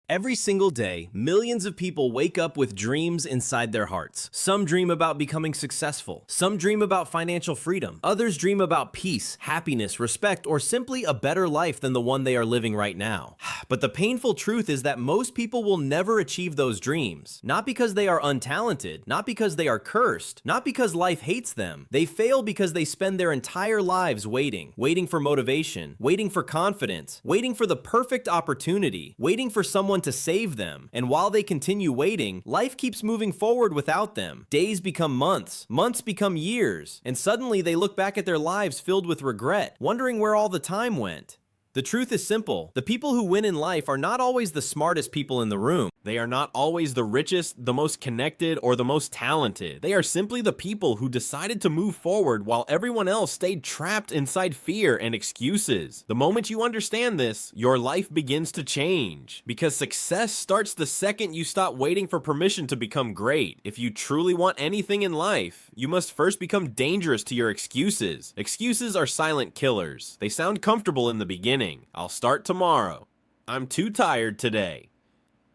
Every single day, millions of people wake up with dreams inside their hearts. Some dream about becoming successful. Some dream about financial freedom. Others dream about peace, happiness, respect, or simply a better life than the one they are living right now. But the painful truth is that most people will never achieve those dreams. Not because they are untalented, not because they are cursed, not because life hates them. They fail because they spend their entire lives waiting for motivation, waiting for confidence, waiting for the perfect opportunity, waiting for someone to save them. And while they continue waiting, life keeps moving forward without them. Days become months, months become years, and suddenly they look back at their lives filled with regret, wondering where all the time went. The truth is simple. The people who win in life are not always the smartest people in the room. They are not always the richest, the most connected, or the most talented. They are simply the people who decided to move forward while everyone else stayed trapped inside fear and excuses. The moment you understand this, your life begins to change. Because success starts the second you stop waiting for permission to become great. If you truly want anything in life, you must first become dangerous to your excuses. Excuses are silent killers. They sound comfortable in the beginning. I'll start tomorrow. I'm too tired today.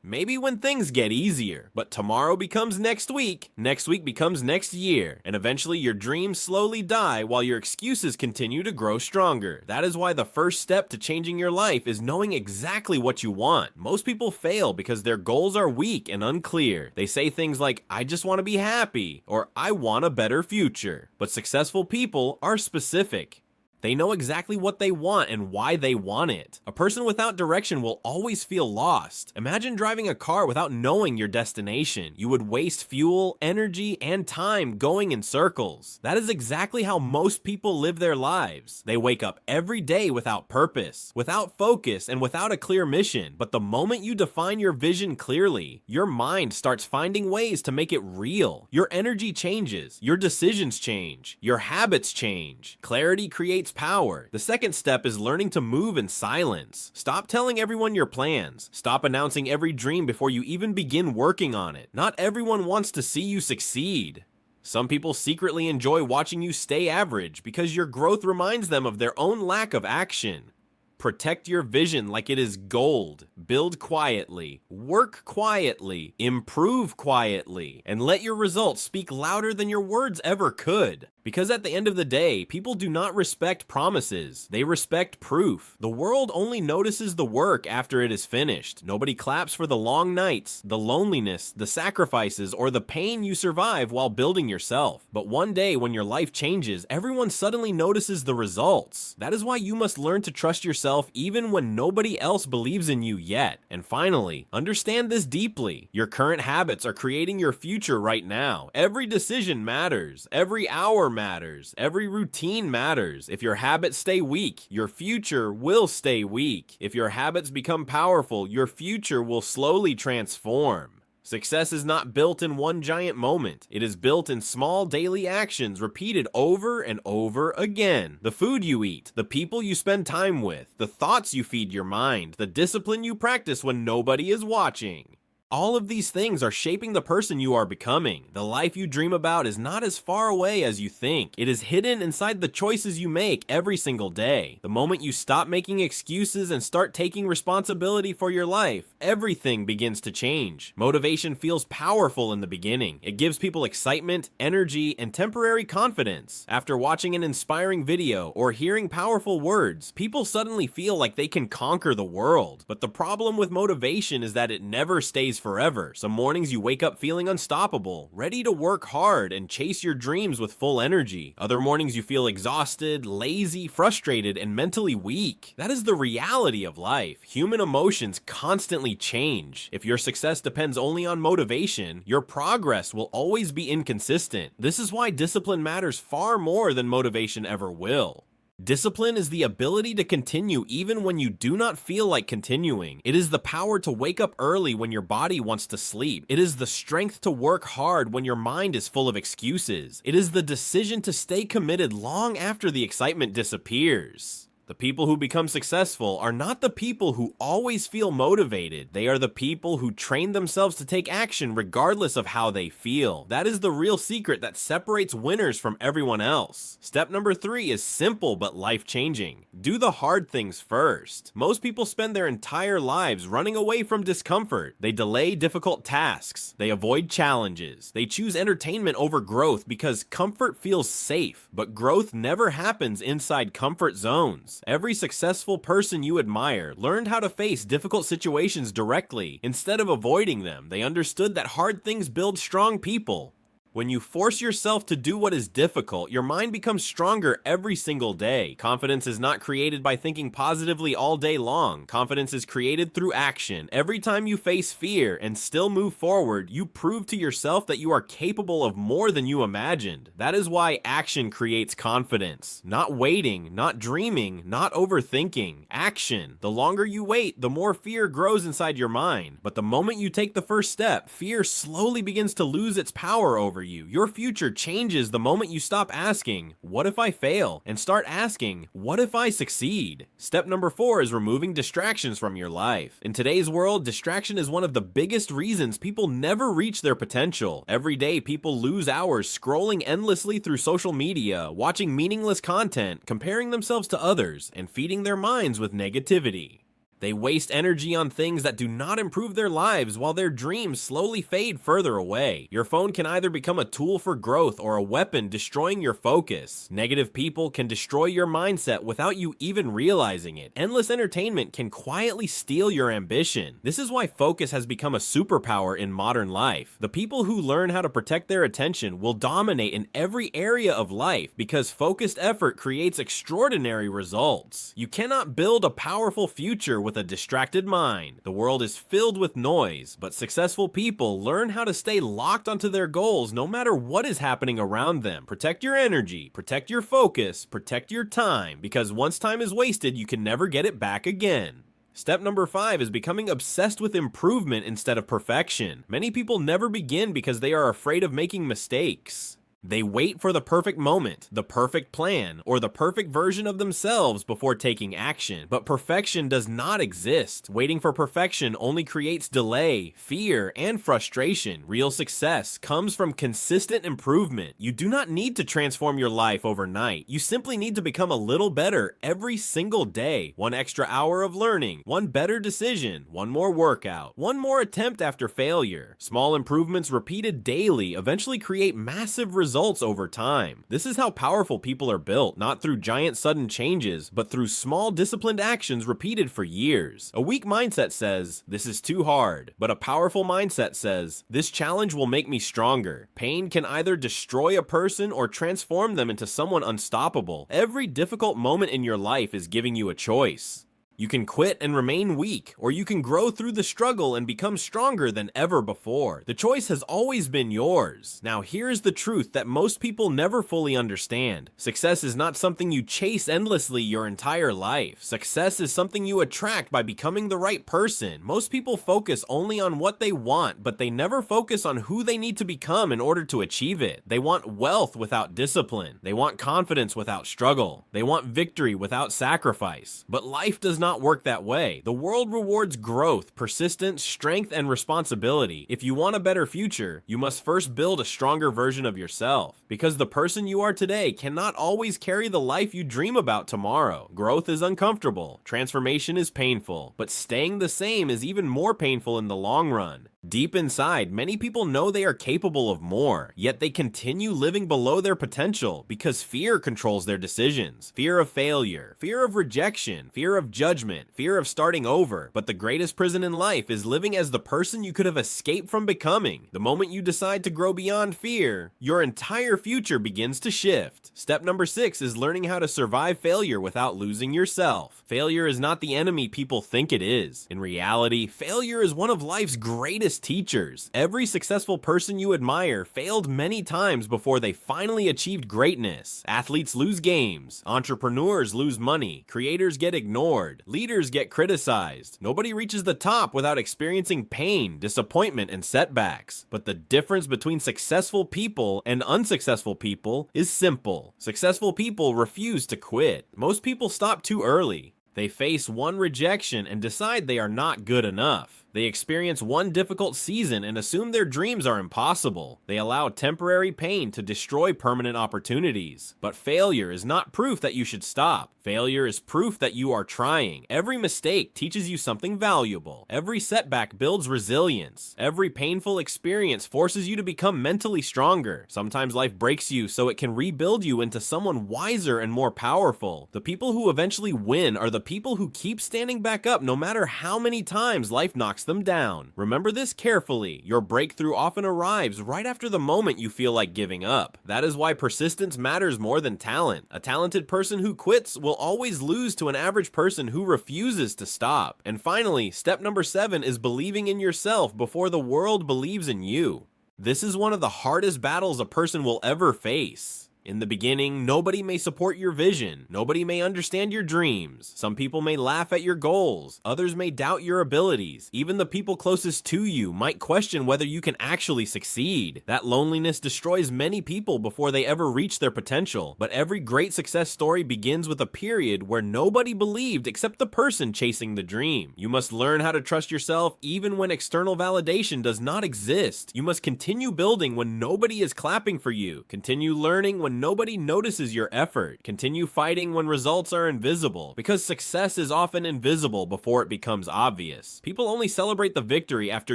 Maybe when things get easier, but tomorrow becomes next week becomes next year, and eventually your dreams slowly die while your excuses continue to grow stronger. That is why the first step to changing your life is knowing exactly what you want. Most people fail because their goals are weak and unclear. They say things like, I just want to be happy, or I want a better future. But successful people are specific. They know exactly what they want and why they want it. A person without direction will always feel lost. Imagine driving a car without knowing your destination. You would waste fuel, energy, and time going in circles. That is exactly how most people live their lives. They wake up every day without purpose, without focus, and without a clear mission. But the moment you define your vision clearly, your mind starts finding ways to make it real. Your energy changes, your decisions change, your habits change. Clarity creates power. The second step is learning to move in silence. Stop telling everyone your plans. Stop announcing every dream before you even begin working on it. Not everyone wants to see you succeed. Some people secretly enjoy watching you stay average because your growth reminds them of their own lack of action. Protect your vision like it is gold. Build quietly, work quietly, improve quietly, and let your results speak louder than your words ever could. Because at the end of the day, people do not respect promises. They respect proof. The world only notices the work after it is finished. Nobody claps for the long nights, the loneliness, the sacrifices, or the pain you survive while building yourself. But one day when your life changes, everyone suddenly notices the results. That is why you must learn to trust yourself even when nobody else believes in you yet. And finally, understand this deeply. Your current habits are creating your future right now. Every decision matters. Every hour matters. Every routine matters. If your habits stay weak, your future will stay weak. If your habits become powerful, your future will slowly transform. Success is not built in one giant moment. It is built in small daily actions repeated over and over again. The food you eat, the people you spend time with, the thoughts you feed your mind, the discipline you practice when nobody is watching. All of these things are shaping the person you are becoming. The life you dream about is not as far away as you think. It is hidden inside the choices you make every single day. The moment you stop making excuses and start taking responsibility for your life, everything begins to change. Motivation feels powerful in the beginning. It gives people excitement, energy, and temporary confidence. After watching an inspiring video or hearing powerful words, people suddenly feel like they can conquer the world. But the problem with motivation is that it never stays forever. Some mornings you wake up feeling unstoppable, ready to work hard and chase your dreams with full energy. Other mornings you feel exhausted, lazy, frustrated, and mentally weak. That is the reality of life. Human emotions constantly change. If your success depends only on motivation, your progress will always be inconsistent. This is why discipline matters far more than motivation ever will. Discipline is the ability to continue even when you do not feel like continuing. It is the power to wake up early when your body wants to sleep. It is the strength to work hard when your mind is full of excuses. It is the decision to stay committed long after the excitement disappears. The people who become successful are not the people who always feel motivated. They are the people who train themselves to take action regardless of how they feel. That is the real secret that separates winners from everyone else. Step number 3 is simple but life-changing. Do the hard things first. Most people spend their entire lives running away from discomfort. They delay difficult tasks. They avoid challenges. They choose entertainment over growth because comfort feels safe, but growth never happens inside comfort zones. Every successful person you admire learned how to face difficult situations directly. Instead of avoiding them, they understood that hard things build strong people. When you force yourself to do what is difficult, your mind becomes stronger every single day. Confidence is not created by thinking positively all day long. Confidence is created through action. Every time you face fear and still move forward, you prove to yourself that you are capable of more than you imagined. That is why action creates confidence. Not waiting, not dreaming, not overthinking. Action. The longer you wait, the more fear grows inside your mind. But the moment you take the first step, fear slowly begins to lose its power over you. Your future changes the moment you stop asking, "What if I fail?" and start asking, "What if I succeed?" Step number 4 is removing distractions from your life. In today's world, distraction is one of the biggest reasons people never reach their potential. Every day, people lose hours scrolling endlessly through social media, watching meaningless content, comparing themselves to others, and feeding their minds with negativity. They waste energy on things that do not improve their lives while their dreams slowly fade further away. Your phone can either become a tool for growth or a weapon destroying your focus. Negative people can destroy your mindset without you even realizing it. Endless entertainment can quietly steal your ambition. This is why focus has become a superpower in modern life. The people who learn how to protect their attention will dominate in every area of life because focused effort creates extraordinary results. You cannot build a powerful future with a distracted mind. The world is filled with noise, but successful people learn how to stay locked onto their goals no matter what is happening around them. Protect your energy, protect your focus, protect your time, because once time is wasted, you can never get it back again. Step number 5 is becoming obsessed with improvement instead of perfection. Many people never begin because they are afraid of making mistakes. They wait for the perfect moment, the perfect plan, or the perfect version of themselves before taking action. But perfection does not exist. Waiting for perfection only creates delay, fear, and frustration. Real success comes from consistent improvement. You do not need to transform your life overnight. You simply need to become a little better every single day. One extra hour of learning, one better decision, one more workout, one more attempt after failure. Small improvements repeated daily eventually create massive results over time. This is how powerful people are built, not through giant sudden changes, but through small disciplined actions repeated for years. A weak mindset says, "This is too hard," but a powerful mindset says, "This challenge will make me stronger." Pain can either destroy a person or transform them into someone unstoppable. Every difficult moment in your life is giving you a choice. You can quit and remain weak, or you can grow through the struggle and become stronger than ever before. The choice has always been yours. Now here's the truth that most people never fully understand. Success is not something you chase endlessly your entire life. Success is something you attract by becoming the right person. Most people focus only on what they want, but they never focus on who they need to become in order to achieve it. They want wealth without discipline. They want confidence without struggle. They want victory without sacrifice. But life does not work that way. The world rewards growth, persistence, strength, and responsibility. If you want a better future, you must first build a stronger version of yourself. Because the person you are today cannot always carry the life you dream about tomorrow. Growth is uncomfortable. Transformation is painful. But staying the same is even more painful in the long run. Deep inside, many people know they are capable of more, yet they continue living below their potential because fear controls their decisions. Fear of failure, fear of rejection, fear of judgment, fear of starting over. But the greatest prison in life is living as the person you could have escaped from becoming. The moment you decide to grow beyond fear, your entire future begins to shift. Step number 6 is learning how to survive failure without losing yourself. Failure is not the enemy people think it is. In reality, failure is one of life's greatest greatest teachers. Every successful person you admire failed many times before they finally achieved greatness. Athletes lose games, entrepreneurs lose money, creators get ignored, leaders get criticized. Nobody reaches the top without experiencing pain, disappointment, and setbacks. But the difference between successful people and unsuccessful people is simple. Successful people refuse to quit. Most people stop too early. They face one rejection and decide they are not good enough. They experience one difficult season and assume their dreams are impossible. They allow temporary pain to destroy permanent opportunities. But failure is not proof that you should stop. Failure is proof that you are trying. Every mistake teaches you something valuable. Every setback builds resilience. Every painful experience forces you to become mentally stronger. Sometimes life breaks you so it can rebuild you into someone wiser and more powerful. The people who eventually win are the people who keep standing back up no matter how many times life knocks them down. Remember this carefully. Your breakthrough often arrives right after the moment you feel like giving up. That is why persistence matters more than talent. A talented person who quits will always lose to an average person who refuses to stop. And finally, step number 7 is believing in yourself before the world believes in you. This is one of the hardest battles a person will ever face. In the beginning, nobody may support your vision. Nobody may understand your dreams. Some people may laugh at your goals. Others may doubt your abilities. Even the people closest to you might question whether you can actually succeed. That loneliness destroys many people before they ever reach their potential. But every great success story begins with a period where nobody believed except the person chasing the dream. You must learn how to trust yourself even when external validation does not exist. You must continue building when nobody is clapping for you. Continue learning when nobody notices your effort. Continue fighting when results are invisible, because success is often invisible before it becomes obvious. People only celebrate the victory after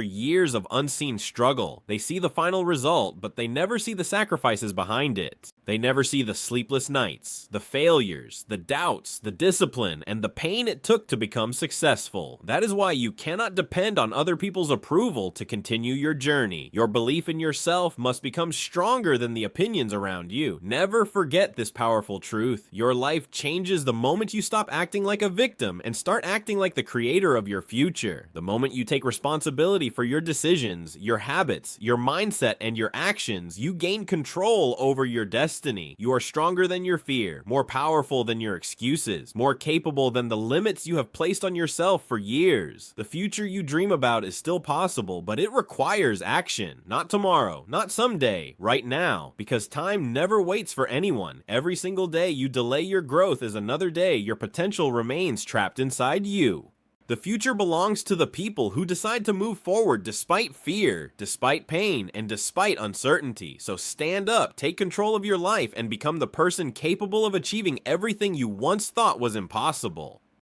years of unseen struggle. They see the final result, but they never see the sacrifices behind it. They never see the sleepless nights, the failures, the doubts, the discipline, and the pain it took to become successful. That is why you cannot depend on other people's approval to continue your journey. Your belief in yourself must become stronger than the opinions around you. Never forget this powerful truth. Your life changes the moment you stop acting like a victim and start acting like the creator of your future. The moment you take responsibility for your decisions, your habits, your mindset, and your actions, you gain control over your destiny. You are stronger than your fear, more powerful than your excuses, more capable than the limits you have placed on yourself for years. The future you dream about is still possible, but it requires action. Not tomorrow, not someday, right now, because time never waits for anyone. Every single day you delay your growth is another day your potential remains trapped inside you. The future belongs to the people who decide to move forward despite fear, despite pain, and despite uncertainty. So stand up, take control of your life, and become the person capable of achieving everything you once thought was impossible.